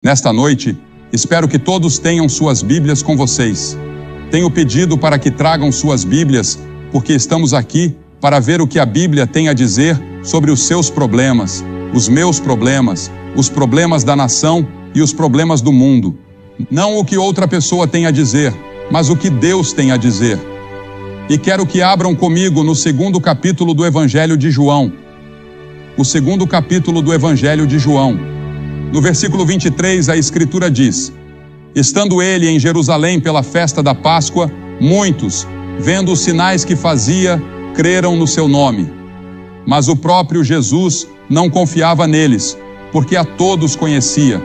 Nesta noite, espero que todos tenham suas Bíblias com vocês. Tenho pedido para que tragam suas Bíblias, porque estamos aqui para ver o que a Bíblia tem a dizer sobre os seus problemas, os meus problemas, os problemas da nação e os problemas do mundo. Não o que outra pessoa tem a dizer, mas o que Deus tem a dizer. E quero que abram comigo no 2º capítulo do Evangelho de João. O 2º capítulo do Evangelho de João. No versículo 23, a Escritura diz: Estando ele em Jerusalém pela festa da Páscoa, muitos, vendo os sinais que fazia, creram no seu nome. Mas o próprio Jesus não confiava neles, porque a todos conhecia.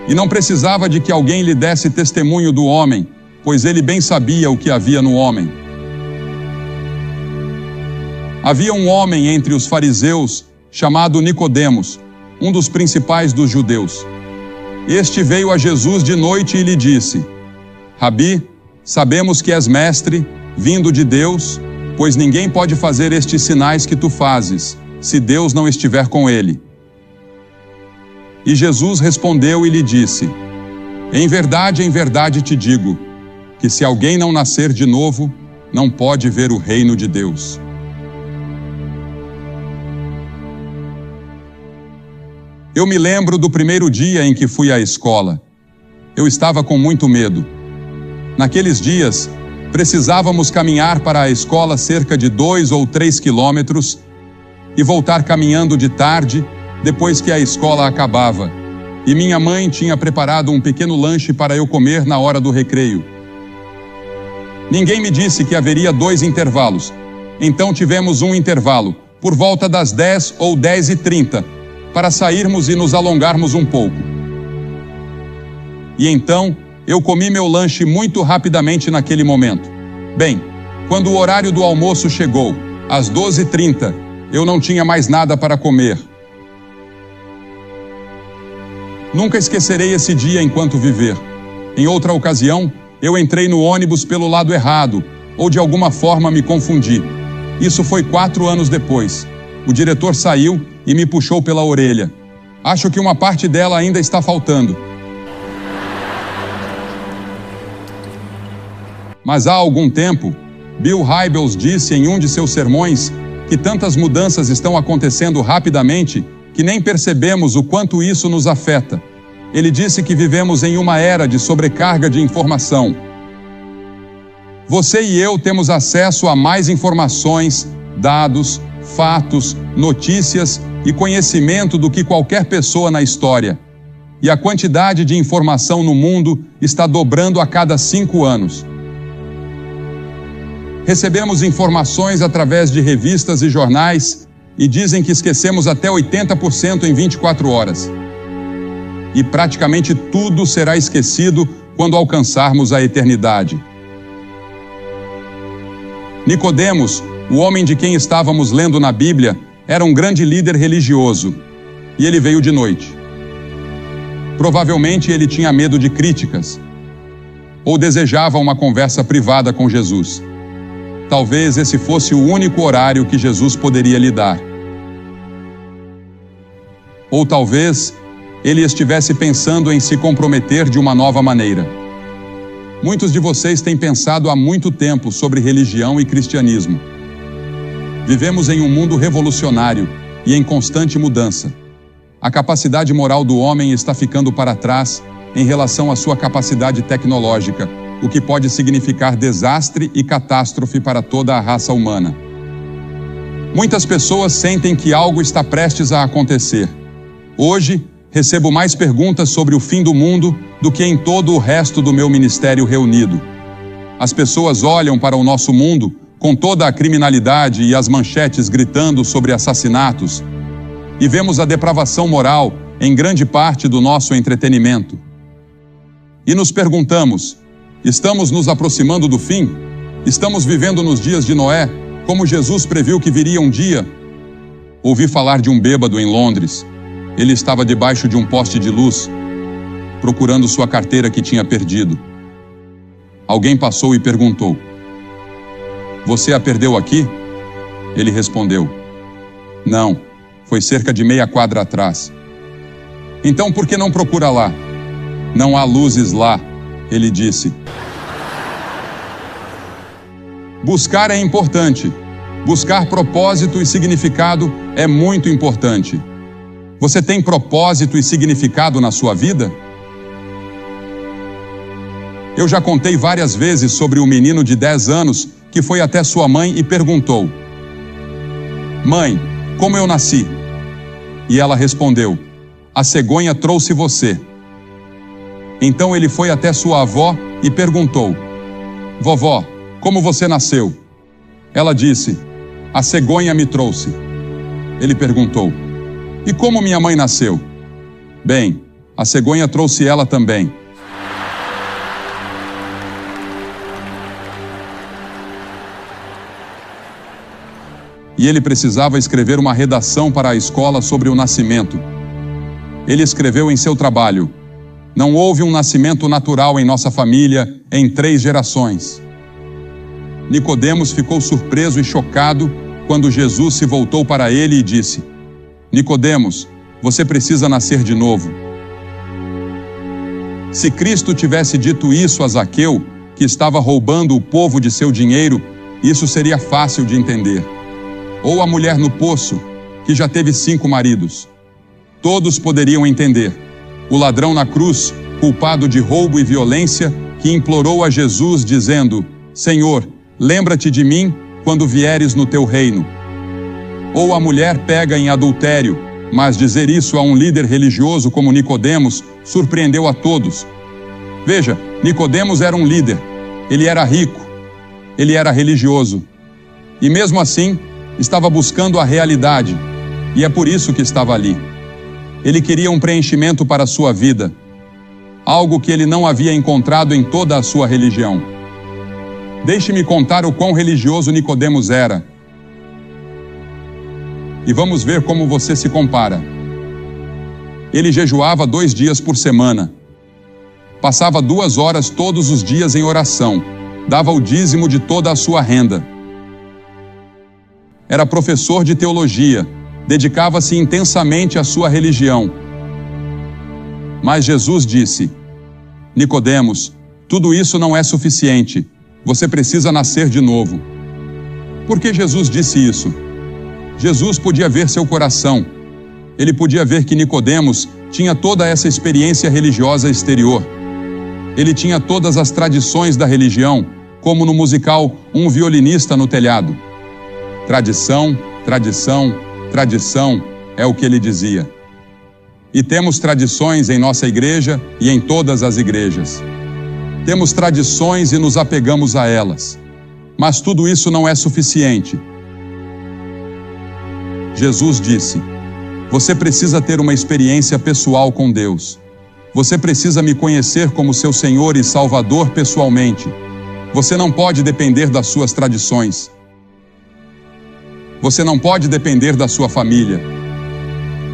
E não precisava de que alguém lhe desse testemunho do homem, pois ele bem sabia o que havia no homem. Havia um homem entre os fariseus, chamado Nicodemos, um dos principais dos judeus. Este veio a Jesus de noite e lhe disse: Rabi, sabemos que és mestre, vindo de Deus, pois ninguém pode fazer estes sinais que tu fazes, se Deus não estiver com ele. E Jesus respondeu e lhe disse: em verdade te digo, que se alguém não nascer de novo, não pode ver o reino de Deus. Eu me lembro do primeiro dia em que fui à escola. Eu estava com muito medo. Naqueles dias, precisávamos caminhar para a escola cerca de 2 ou 3 quilômetros e voltar caminhando de tarde, depois que a escola acabava. E minha mãe tinha preparado um pequeno lanche para eu comer na hora do recreio. Ninguém me disse que haveria 2 intervalos. Então tivemos um intervalo, por volta das 10 ou 10h30, para sairmos e nos alongarmos um pouco. E então, eu comi meu lanche muito rapidamente naquele momento. Bem, quando o horário do almoço chegou, às 12h30, eu não tinha mais nada para comer. Nunca esquecerei esse dia enquanto viver. Em outra ocasião, eu entrei no ônibus pelo lado errado, ou de alguma forma me confundi. Isso foi 4 anos depois. O diretor saiu e me puxou pela orelha. Acho que uma parte dela ainda está faltando. Mas há algum tempo, Bill Hybels disse em um de seus sermões que tantas mudanças estão acontecendo rapidamente que nem percebemos o quanto isso nos afeta. Ele disse que vivemos em uma era de sobrecarga de informação. Você e eu temos acesso a mais informações, dados, fatos, notícias e conhecimento do que qualquer pessoa na história. E a quantidade de informação no mundo está dobrando a cada 5 anos. Recebemos informações através de revistas e jornais e dizem que esquecemos até 80% em 24 horas. E praticamente tudo será esquecido quando alcançarmos a eternidade. Nicodemos, o homem de quem estávamos lendo na Bíblia, era um grande líder religioso, e ele veio de noite. Provavelmente ele tinha medo de críticas, ou desejava uma conversa privada com Jesus. Talvez esse fosse o único horário que Jesus poderia lhe dar. Ou talvez ele estivesse pensando em se comprometer de uma nova maneira. Muitos de vocês têm pensado há muito tempo sobre religião e cristianismo. Vivemos em um mundo revolucionário e em constante mudança. A capacidade moral do homem está ficando para trás em relação à sua capacidade tecnológica, o que pode significar desastre e catástrofe para toda a raça humana. Muitas pessoas sentem que algo está prestes a acontecer. Hoje, recebo mais perguntas sobre o fim do mundo do que em todo o resto do meu ministério reunido. As pessoas olham para o nosso mundo com toda a criminalidade e as manchetes gritando sobre assassinatos, e vemos a depravação moral em grande parte do nosso entretenimento. E nos perguntamos: estamos nos aproximando do fim? Estamos vivendo nos dias de Noé, como Jesus previu que viria um dia? Ouvi falar de um bêbado em Londres. Ele estava debaixo de um poste de luz, procurando sua carteira que tinha perdido. Alguém passou e perguntou: você a perdeu aqui? Ele respondeu: não, foi cerca de meia quadra atrás. Então por que não procura lá? Não há luzes lá, ele disse. Buscar é importante. Buscar propósito e significado é muito importante. Você tem propósito e significado na sua vida? Eu já contei várias vezes sobre o menino de 10 anos que foi até sua mãe e perguntou: Mãe, como eu nasci? E ela respondeu: A cegonha trouxe você. Então ele foi até sua avó e perguntou: Vovó, como você nasceu? Ela disse: A cegonha me trouxe. Ele perguntou: E como minha mãe nasceu? Bem, a cegonha trouxe ela também. E ele precisava escrever uma redação para a escola sobre o nascimento. Ele escreveu em seu trabalho: Não houve um nascimento natural em nossa família em 3 gerações. Nicodemos ficou surpreso e chocado quando Jesus se voltou para ele e disse: Nicodemos, você precisa nascer de novo. Se Cristo tivesse dito isso a Zaqueu, que estava roubando o povo de seu dinheiro, isso seria fácil de entender. Ou a mulher no poço, que já teve 5 maridos. Todos poderiam entender. O ladrão na cruz, culpado de roubo e violência, que implorou a Jesus dizendo: Senhor, lembra-te de mim quando vieres no teu reino. Ou a mulher pega em adultério, mas dizer isso a um líder religioso como Nicodemos surpreendeu a todos. Veja, Nicodemos era um líder, ele era rico, ele era religioso. E mesmo assim, estava buscando a realidade, e é por isso que estava ali. Ele queria um preenchimento para a sua vida, algo que ele não havia encontrado em toda a sua religião. Deixe-me contar o quão religioso Nicodemos era. E vamos ver como você se compara. Ele jejuava 2 dias por semana. Passava 2 horas todos os dias em oração. Dava o dízimo de toda a sua renda. Era professor de teologia. Dedicava-se intensamente à sua religião. Mas Jesus disse: Nicodemos, tudo isso não é suficiente. Você precisa nascer de novo. Por que Jesus disse isso? Jesus podia ver seu coração. Ele podia ver que Nicodemos tinha toda essa experiência religiosa exterior. Ele tinha todas as tradições da religião, como no musical Um Violinista no Telhado. Tradição, tradição, tradição, é o que ele dizia. E temos tradições em nossa igreja e em todas as igrejas. Temos tradições e nos apegamos a elas. Mas tudo isso não é suficiente. Jesus disse: Você precisa ter uma experiência pessoal com Deus. Você precisa me conhecer como seu Senhor e Salvador pessoalmente. Você não pode depender das suas tradições. Você não pode depender da sua família.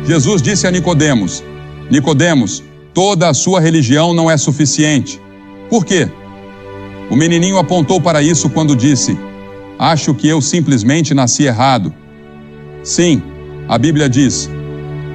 Jesus disse a Nicodemos: Nicodemos, toda a sua religião não é suficiente. Por quê? O menininho apontou para isso quando disse: Acho que eu simplesmente nasci errado. Sim, a Bíblia diz: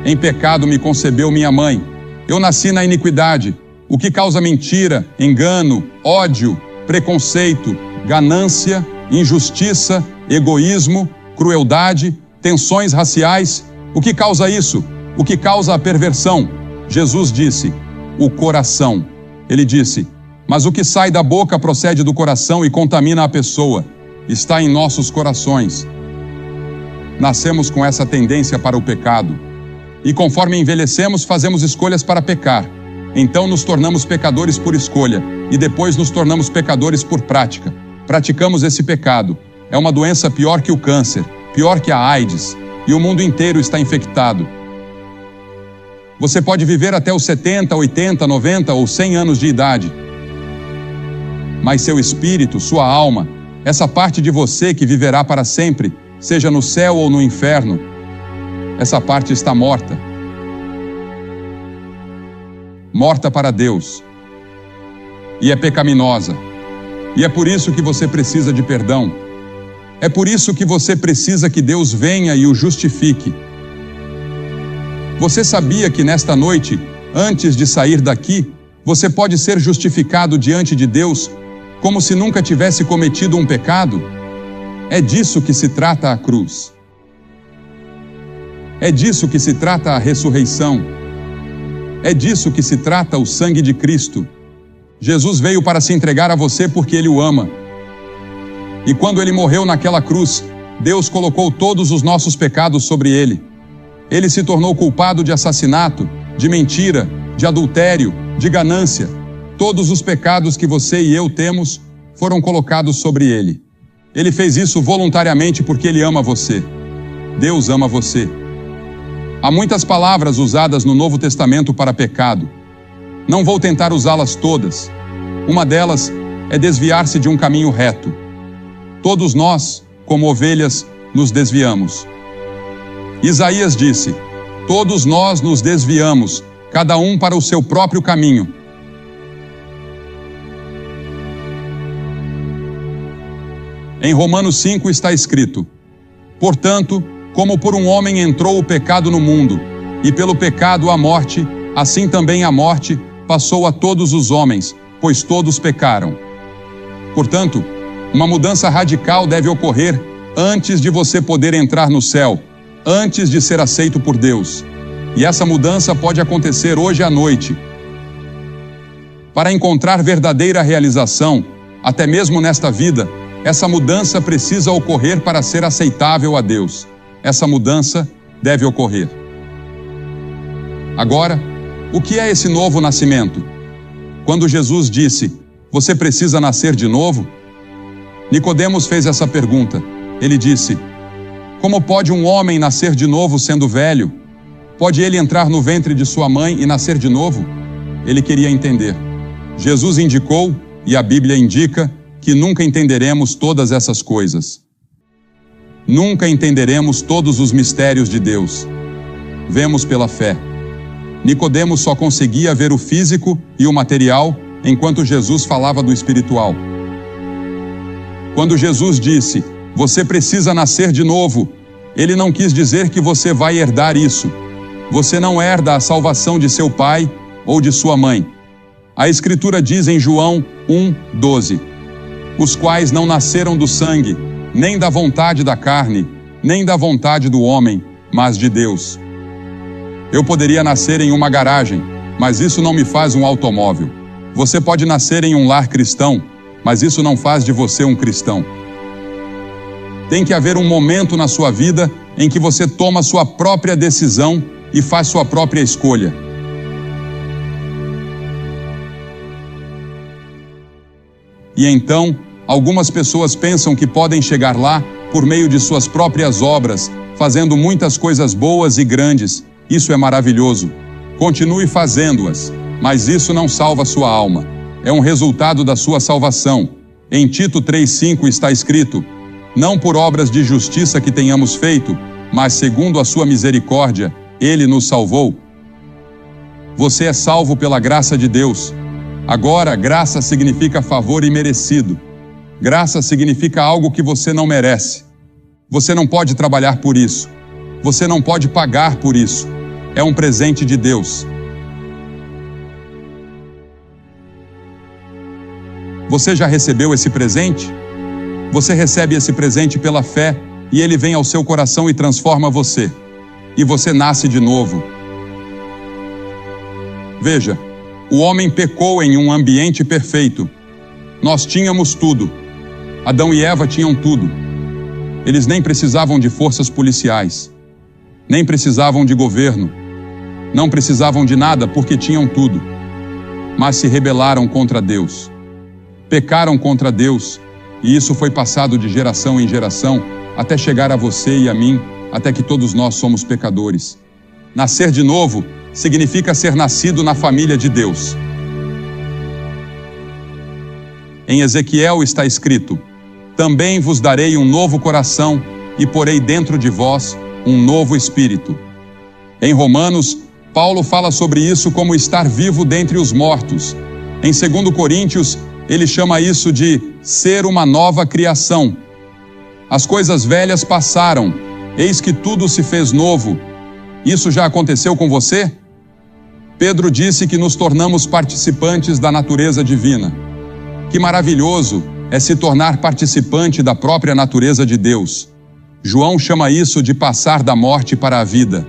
Em pecado me concebeu minha mãe. Eu nasci na iniquidade, o que causa mentira, engano, ódio, preconceito, ganância, injustiça, egoísmo, crueldade, tensões raciais. O que causa isso? O que causa a perversão? Jesus disse: o coração. Ele disse: mas o que sai da boca procede do coração e contamina a pessoa. Está em nossos corações. Nascemos com essa tendência para o pecado. E conforme envelhecemos, fazemos escolhas para pecar. Então nos tornamos pecadores por escolha. E depois nos tornamos pecadores por prática. Praticamos esse pecado. É uma doença pior que o câncer, pior que a AIDS. E o mundo inteiro está infectado. Você pode viver até os 70, 80, 90 ou 100 anos de idade. Mas seu espírito, sua alma, essa parte de você que viverá para sempre, seja no céu ou no inferno, essa parte está morta. Morta para Deus. E é pecaminosa. E é por isso que você precisa de perdão. É por isso que você precisa que Deus venha e o justifique. Você sabia que nesta noite, antes de sair daqui, você pode ser justificado diante de Deus como se nunca tivesse cometido um pecado? É disso que se trata a cruz. É disso que se trata a ressurreição. É disso que se trata o sangue de Cristo. Jesus veio para se entregar a você porque Ele o ama. E quando Ele morreu naquela cruz, Deus colocou todos os nossos pecados sobre Ele. Ele se tornou culpado de assassinato, de mentira, de adultério, de ganância. Todos os pecados que você e eu temos foram colocados sobre Ele. Ele fez isso voluntariamente porque Ele ama você. Deus ama você. Há muitas palavras usadas no Novo Testamento para pecado. Não vou tentar usá-las todas. Uma delas é desviar-se de um caminho reto. Todos nós, como ovelhas, nos desviamos. Isaías disse: todos nós nos desviamos, cada um para o seu próprio caminho. Em Romanos 5 está escrito: portanto, como por um homem entrou o pecado no mundo, e pelo pecado a morte, assim também a morte passou a todos os homens, pois todos pecaram. Portanto, uma mudança radical deve ocorrer antes de você poder entrar no céu, antes de ser aceito por Deus. E essa mudança pode acontecer hoje à noite. Para encontrar verdadeira realização, até mesmo nesta vida, essa mudança precisa ocorrer para ser aceitável a Deus. Essa mudança deve ocorrer. Agora, o que é esse novo nascimento? Quando Jesus disse: você precisa nascer de novo? Nicodemos fez essa pergunta. Ele disse: como pode um homem nascer de novo sendo velho? Pode ele entrar no ventre de sua mãe e nascer de novo? Ele queria entender. Jesus indicou, e a Bíblia indica, que nunca entenderemos todas essas coisas. Nunca entenderemos todos os mistérios de Deus. Vemos pela fé. Nicodemos só conseguia ver o físico e o material, enquanto Jesus falava do espiritual. Quando Jesus disse: você precisa nascer de novo, Ele não quis dizer que você vai herdar isso. Você não herda a salvação de seu pai ou de sua mãe. A Escritura diz em João 1:12: os quais não nasceram do sangue, nem da vontade da carne, nem da vontade do homem, mas de Deus. Eu poderia nascer em uma garagem, mas isso não me faz um automóvel. Você pode nascer em um lar cristão, mas isso não faz de você um cristão. Tem que haver um momento na sua vida em que você toma sua própria decisão e faz sua própria escolha. E então, algumas pessoas pensam que podem chegar lá por meio de suas próprias obras, fazendo muitas coisas boas e grandes. Isso é maravilhoso. Continue fazendo-as, mas isso não salva sua alma. É um resultado da sua salvação. Em Tito 3:5 está escrito: não por obras de justiça que tenhamos feito, mas segundo a sua misericórdia, Ele nos salvou. Você é salvo pela graça de Deus. Agora, graça significa favor imerecido. Graça significa algo que você não merece. Você não pode trabalhar por isso. Você não pode pagar por isso. É um presente de Deus. Você já recebeu esse presente? Você recebe esse presente pela fé e ele vem ao seu coração e transforma você. E você nasce de novo. Veja, o homem pecou em um ambiente perfeito. Nós tínhamos tudo. Adão e Eva tinham tudo. Eles nem precisavam de forças policiais, nem precisavam de governo, não precisavam de nada porque tinham tudo. Mas se rebelaram contra Deus. Pecaram contra Deus, e isso foi passado de geração em geração, até chegar a você e a mim, até que todos nós somos pecadores. Nascer de novo significa ser nascido na família de Deus. Em Ezequiel está escrito: também vos darei um novo coração e porei dentro de vós um novo espírito. Em Romanos, Paulo fala sobre isso como estar vivo dentre os mortos. Em 2 Coríntios, ele chama isso de ser uma nova criação. As coisas velhas passaram, eis que tudo se fez novo. Isso já aconteceu com você? Pedro disse que nos tornamos participantes da natureza divina. Que maravilhoso é se tornar participante da própria natureza de Deus. João chama isso de passar da morte para a vida.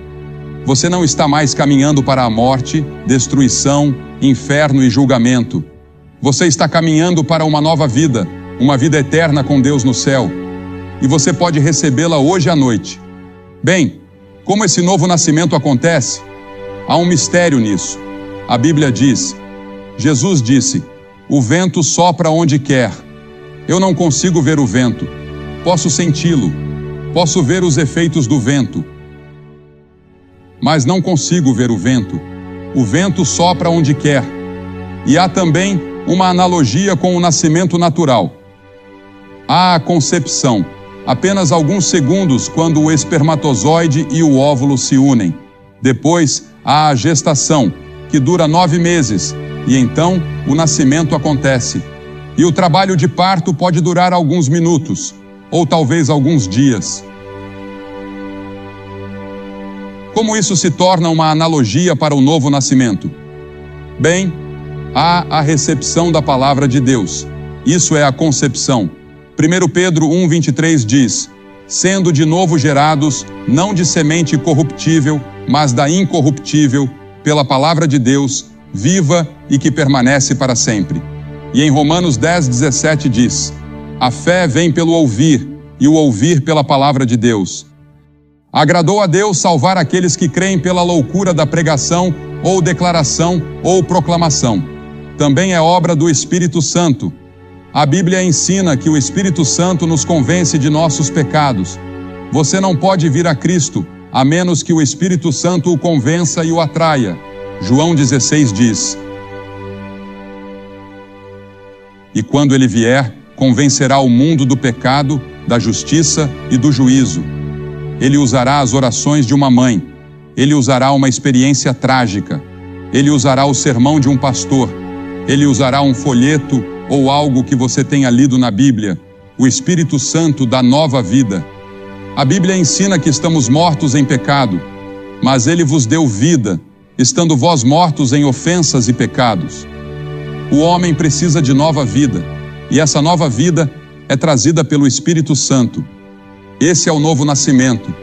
Você não está mais caminhando para a morte, destruição, inferno e julgamento. Você está caminhando para uma nova vida, uma vida eterna com Deus no céu. E você pode recebê-la hoje à noite. Bem, como esse novo nascimento acontece? Há um mistério nisso. A Bíblia diz, Jesus disse, o vento sopra onde quer. Eu não consigo ver o vento. Posso senti-lo. Posso ver os efeitos do vento. Mas não consigo ver o vento. O vento sopra onde quer. E há também uma analogia com o nascimento natural. Há a concepção, apenas alguns segundos quando o espermatozoide e o óvulo se unem. Depois, há a gestação, que dura 9 meses, e então o nascimento acontece. E o trabalho de parto pode durar alguns minutos, ou talvez alguns dias. Como isso se torna uma analogia para o novo nascimento? Bem, há a recepção da palavra de Deus. Isso é a concepção. 1 Pedro 1,23 diz, sendo de novo gerados, não de semente corruptível, mas da incorruptível, pela palavra de Deus, viva e que permanece para sempre. E em Romanos 10,17 diz, a fé vem pelo ouvir, e o ouvir pela palavra de Deus. Agradou a Deus salvar aqueles que creem pela loucura da pregação, ou declaração, ou proclamação. Também é obra do Espírito Santo. A Bíblia ensina que o Espírito Santo nos convence de nossos pecados. Você não pode vir a Cristo, a menos que o Espírito Santo o convença e o atraia. João 16 diz, e quando ele vier, convencerá o mundo do pecado, da justiça e do juízo. Ele usará as orações de uma mãe. Ele usará uma experiência trágica. Ele usará o sermão de um pastor. Ele usará um folheto ou algo que você tenha lido na Bíblia. O Espírito Santo dá nova vida. A Bíblia ensina que estamos mortos em pecado, mas Ele vos deu vida, estando vós mortos em ofensas e pecados. O homem precisa de nova vida, e essa nova vida é trazida pelo Espírito Santo. Esse é o novo nascimento.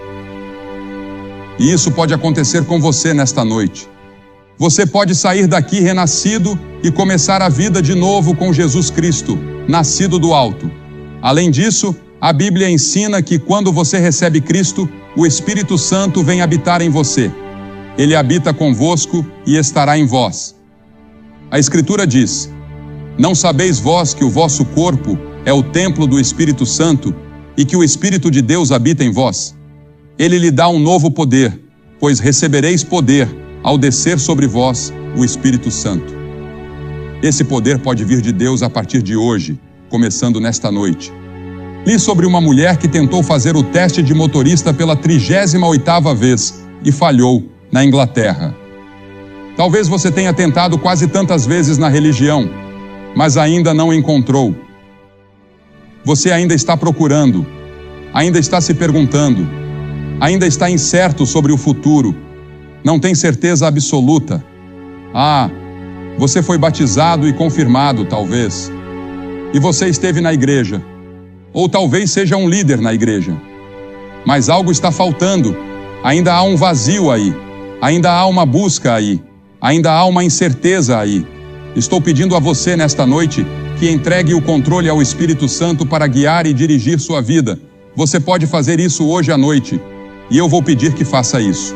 E isso pode acontecer com você nesta noite. Você pode sair daqui renascido e começar a vida de novo com Jesus Cristo, nascido do alto. Além disso, a Bíblia ensina que quando você recebe Cristo, o Espírito Santo vem habitar em você. Ele habita convosco e estará em vós. A Escritura diz, não sabeis vós que o vosso corpo é o templo do Espírito Santo e que o Espírito de Deus habita em vós? Ele lhe dá um novo poder, pois recebereis poder ao descer sobre vós o Espírito Santo. Esse poder pode vir de Deus a partir de hoje, começando nesta noite. Li sobre uma mulher que tentou fazer o teste de motorista pela 38ª vez e falhou na Inglaterra. Talvez você tenha tentado quase tantas vezes na religião, mas ainda não encontrou. Você ainda está procurando, ainda está se perguntando, ainda está incerto sobre o futuro, não tem certeza absoluta. Você foi batizado e confirmado, talvez. E você esteve na igreja. Ou talvez seja um líder na igreja. Mas algo está faltando. Ainda há um vazio aí. Ainda há uma busca aí. Ainda há uma incerteza aí. Estou pedindo a você nesta noite que entregue o controle ao Espírito Santo para guiar e dirigir sua vida. Você pode fazer isso hoje à noite. E eu vou pedir que faça isso.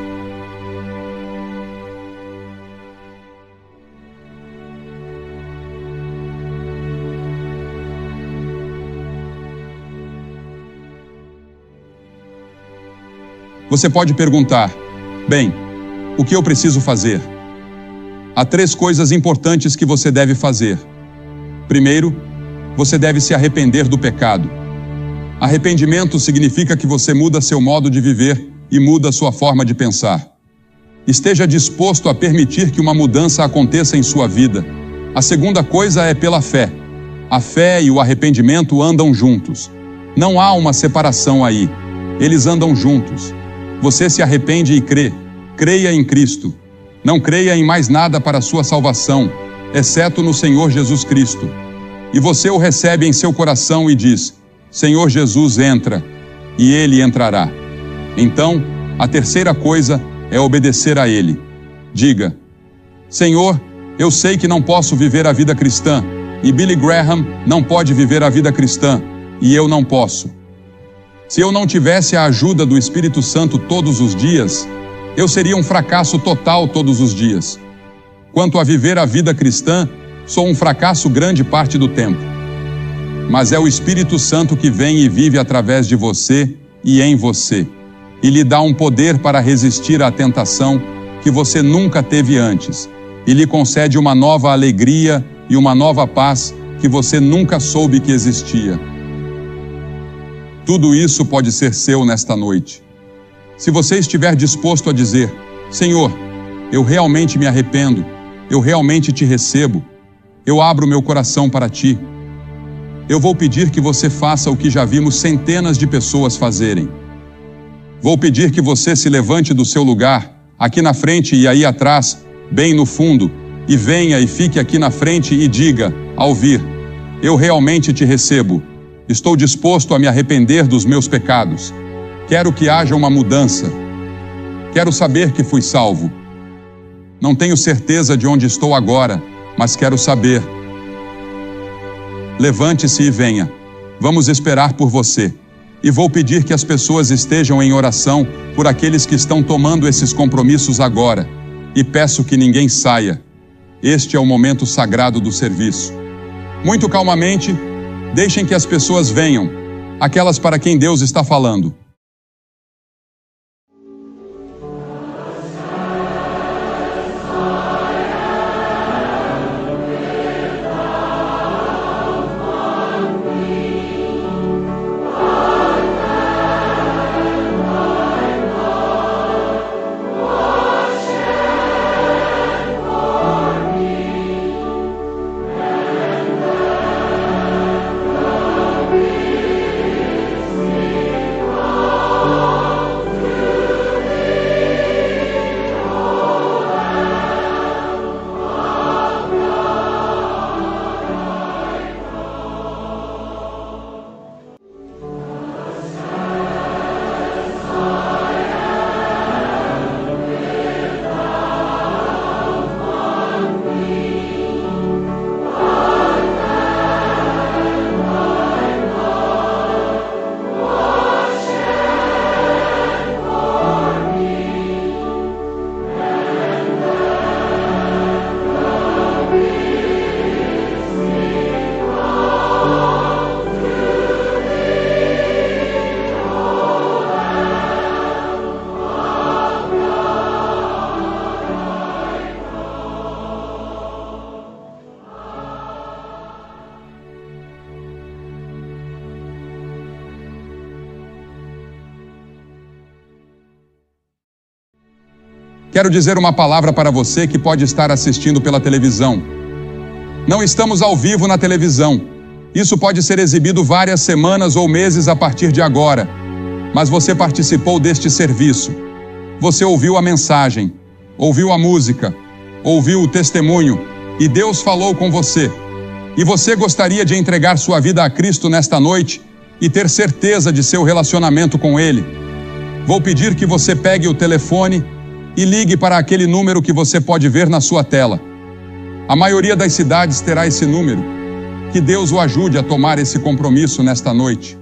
Você pode perguntar, bem, o que eu preciso fazer? Há 3 coisas importantes que você deve fazer. Primeiro, você deve se arrepender do pecado. Arrependimento significa que você muda seu modo de viver e muda sua forma de pensar. Esteja disposto a permitir que uma mudança aconteça em sua vida. A segunda coisa é pela fé. A fé e o arrependimento andam juntos. Não há uma separação aí. Eles andam juntos. Você se arrepende e crê. creia em Cristo. Não creia em mais nada para a sua salvação, exceto no Senhor Jesus Cristo. E você o recebe em seu coração e diz: Senhor Jesus, entra, e Ele entrará. Então, a terceira coisa é obedecer a Ele. Diga: Senhor, eu sei que não posso viver a vida cristã, e Billy Graham não pode viver a vida cristã, e eu não posso. Se eu não tivesse a ajuda do Espírito Santo todos os dias, eu seria um fracasso total todos os dias. Quanto a viver a vida cristã, sou um fracasso grande parte do tempo. Mas é o Espírito Santo que vem e vive através de você e em você, e lhe dá um poder para resistir à tentação que você nunca teve antes, e lhe concede uma nova alegria e uma nova paz que você nunca soube que existia. Tudo isso pode ser seu nesta noite. Se você estiver disposto a dizer: Senhor, eu realmente me arrependo, eu realmente te recebo, eu abro meu coração para ti. Eu vou pedir que você faça o que já vimos centenas de pessoas fazerem. Vou pedir que você se levante do seu lugar, aqui na frente e aí atrás, bem no fundo, e venha e fique aqui na frente e diga, ao vir: eu realmente te recebo. Estou disposto a me arrepender dos meus pecados. Quero que haja uma mudança. Quero saber que fui salvo. Não tenho certeza de onde estou agora, mas quero saber. Levante-se e venha. Vamos esperar por você. E vou pedir que as pessoas estejam em oração por aqueles que estão tomando esses compromissos agora. E peço que ninguém saia. Este é o momento sagrado do serviço. Muito calmamente, deixem que as pessoas venham, aquelas para quem Deus está falando. Quero dizer uma palavra para você que pode estar assistindo pela televisão. Não estamos ao vivo na televisão. Isso pode ser exibido várias semanas ou meses a partir de agora. Mas você participou deste serviço. Você ouviu a mensagem, ouviu a música, ouviu o testemunho e Deus falou com você. E você gostaria de entregar sua vida a Cristo nesta noite e ter certeza de seu relacionamento com Ele. Vou pedir que você pegue o telefone e ligue para aquele número que você pode ver na sua tela. A maioria das cidades terá esse número. Que Deus o ajude a tomar esse compromisso nesta noite.